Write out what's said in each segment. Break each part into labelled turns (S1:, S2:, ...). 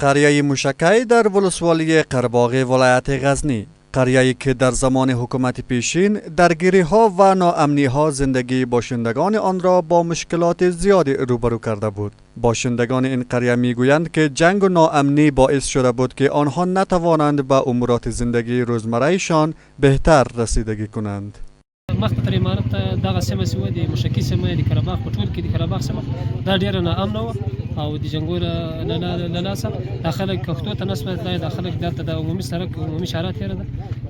S1: قریه موشکی در ولسوالی قره‌باغ ولایت غزنی، قریه‌ای که در زمان حکومت پیشین درگیری‌ها و ناامنی‌ها زندگی باشندگان آن را با مشکلات زیادی روبرو کرده بود. باشندگان این قریه می‌گویند که جنگ و ناامنی باعث شده بود که آنها نتوانند به امورات زندگی روزمره‌شان بهتر رسیدگی کنند.
S2: مخکې تر امارت دغه سیمه چې وه د موشکي سیمه د قره‌باغ په ټول کې د قره‌باغ سیمه دا ډېره ناامنه وه او د جنګونو له لاسه دا خلک کښتو ته نه سوای تلای، دا خلک دلته د عمومي سړک عمومي شاره تېره ده،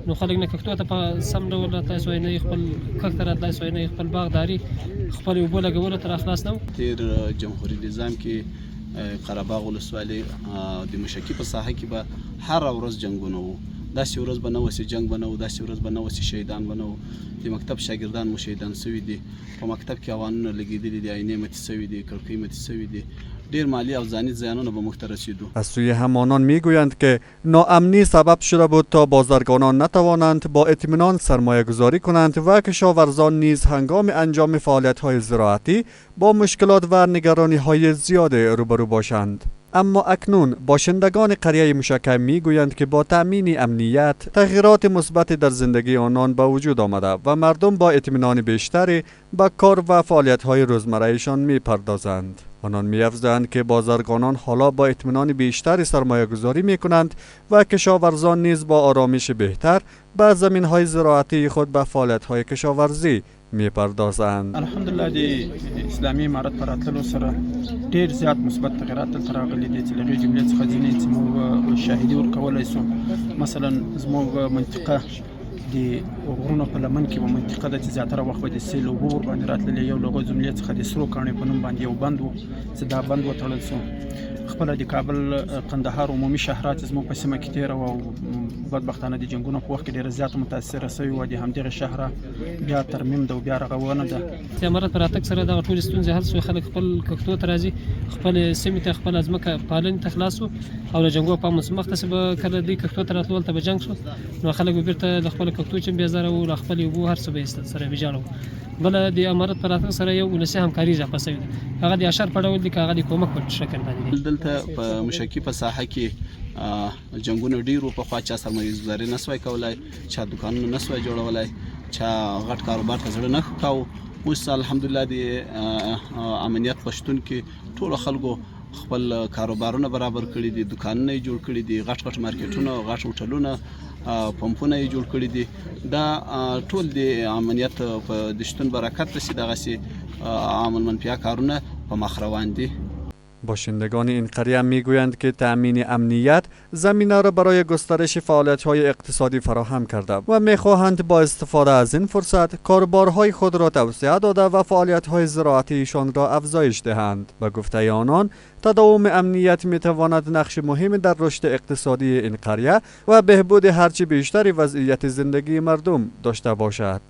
S2: نو خلک نه کښتو ته په سم ډول راتلای سوای، نه یې خپل کښت ته راتلای سوای، نه یې خپل باغداري خپلې اوبه لګولو ته راخلاص نه و.
S3: تېر جمهوري نظام کې قره‌باغ ولسوالۍ د موشکي په ساحه کې به هره ورځ جنګونه وو. داسې ورځ به نه وه چې جنګ به نه و، داسې ورځ به نه وه چې شهیدان به نه و. د مکتب شاګردان مو شهیدان سوي دي، په مکتب کې اوانونه لګېدلي دي، آینې ماتې سوي دي، کړکۍ ماتې سوي دي، ډېر مالی او ځاني زیانونه به موږ ته رسیدو.
S1: از سوی همانان میگویند که ناامنی سبب شده بود تا بازرگانان نتوانند با اطمینان سرمایه گذاری کنند و کشاورزان نیز هنگام انجام فعالیت های زراعتی با مشکلات و نگرانی های زیاد روبرو باشند. اما اکنون باشندگان قریه موشکی میگویند که با تأمین امنیت تغییرات مثبت در زندگی آنان به وجود آمده و مردم با اطمینان بیشتری به کار و فعالیت‌های روزمره‌شان می‌پردازند. آنان می‌افزایند که بازرگانان حالا با اطمینان بیشتری سرمایه گذاری می‌کنند و کشاورزان نیز با آرامش بهتر به زمین‌های زراعتی خود به فعالیت‌های کشاورزی می‌پردازند.
S4: الحمدلله د اسلامي امارت پر راتللو سره ډېر زیات مثبت تغیرات دلته راغلي دي چې له هغې جملې څخه ځینې چې موږ شاهدي ورکولی سو. مثلا زموږ منطقه د غرونو په لمن کې به منطقه ده چې زیاتره وخت به د سیل اوبه ورباندې راتللې. یو له هغو جملې څخه د سرو کاڼي په نوم باندې یو بند و چې دا بند وتړل سو. خپله د کابل قندهار عمومي شهرات چې زموږ په سیمه کې تېره وه او بدبختانه د جنګونو په وخت کې ډېره زیاته متاثره سوې وه. د همدغې شهره بیا ترمیم ده او بیا رغونه ده.
S2: د امارت په راتګ سره دغه ټولې ستونزې حل سوې، خلک خپل کښتو ته راځي، خپلې سیمې ته خپله ځمکه پالنې ته خلاص سو او له جنګو په مخکې به کله دوی کښتو ته راتلو هلته به جنګ شو، نو خلک به بېرته له خپلو کښتو چې بېزاره وو، له خپلې اوبو هر څه به یې سره ویجاړه وو. بله د امارت په راتګ سره یو ولسي همکاري اضافه سوې ده، هغه د اشر په ډول دي که هغه د کومک په شکل باندې دي.
S3: دلته په موشکي په ساحه کې جنګونه ډېر وو. پخوا چا سرمایه ګذاري نه سوای کولی، چا دوکانونه نه سوای جوړولی، چا غټ کاروبار ته زړه نه ښه کاوه. اوس الحمدلله د امنیت په شتون کې ټولو خلکو خپل کاروبارونه برابر کړي دي، دوکانونه یې جوړ کړي دي، غټ غټ مارکیټونه، غټ هوټلونه، پمپونه یې جوړ کړي دي. دا ټول د امنیت په د شتون برکت ده چې دغسې عمل منفیه کارونه په مخ روان دي.
S1: باشندگان این قریه میگویند که تأمین امنیت زمینه را برای گسترش فعالیت‌های اقتصادی فراهم کرده و می‌خواهند با استفاده از این فرصت کاروبارهای خود را توسعه داده و فعالیت‌های زراعتیشان را افزایش دهند. به گفته آنان تداوم امنیت می‌تواند نقش مهمی در رشد اقتصادی این قریه و بهبود هرچه بیشتر وضعیت زندگی مردم داشته باشد.